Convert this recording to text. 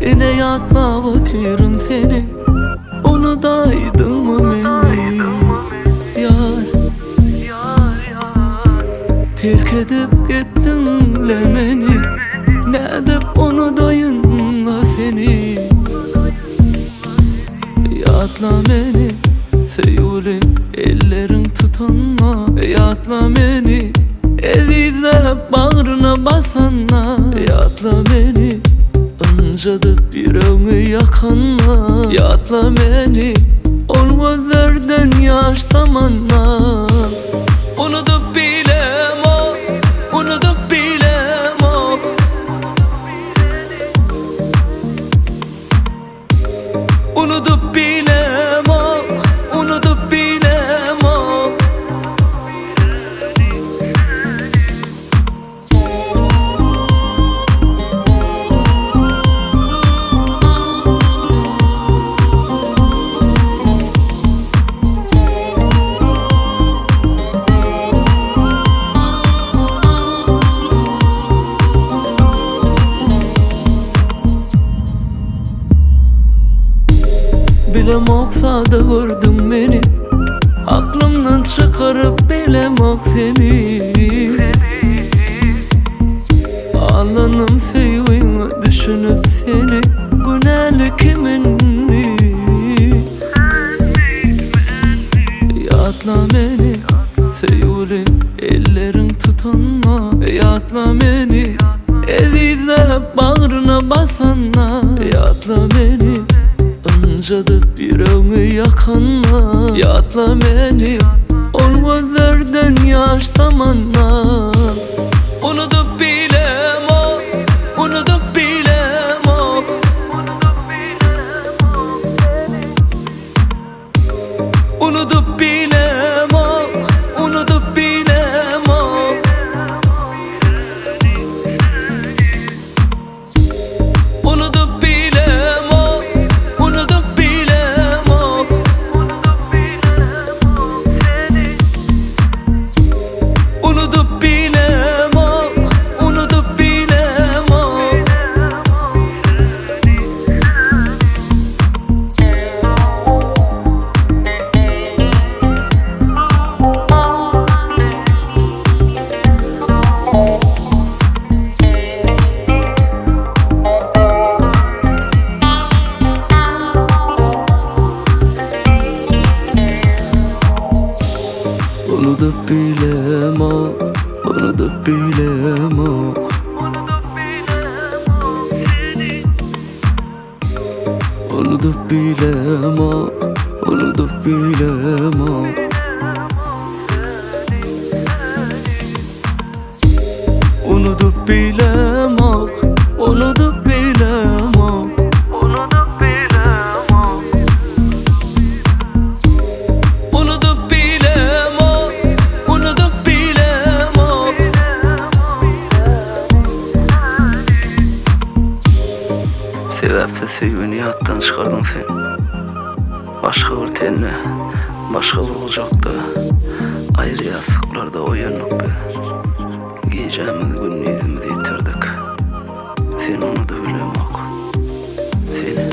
Yine yatlavatırım seni, unudaydın mı beni? Yar, terk edip gittin beni, ne edip unudayın la seni? Yatla beni, sevgilim, ellerin tutanla. Yatla beni, ezizlep bağrına basanla. Yatla beni, ıncadıp yüreğimi yakanla. Yatla beni, ol gözlerden yaş tamanla. Unutup bilem o, unutup bilem o. Unutup bilem o, unutup bilem o. Bilem oksa da vurdun beni, aklımdan çıkarıp bilem ok seni. Ağlanım sevdiğimi düşünüp seni, günahı kiminni? Yatla beni, sevgilim, ellerin tutanla. Yatla beni, ezizlep bağrına basanla. Yatla beni, ıncadıp yüreğimi yakanla. Yatla beni, ol gözlerden yaş tamanla. Unutup bilem o, unutup bilem o. Unutup bilem o, unutup bilem o. Unutup bilem o, unutup bilem o. Unutup bilem o, unutup bilem o. Unutup bilem o, unutup bilem o. Unutup bilem o, unutup bilem o. Unutup bilem o, unutup bilem o. Unutup bilem o, unutup bilem o. Sebepte sevgini yattan çıkardın sen. Başka bir tenle, başka bir ocakta, ayrı yastıklarda uyanık be. Giyeceğimiz gün yüzümüzü yitirdik. Sen onu da bilemem. Seni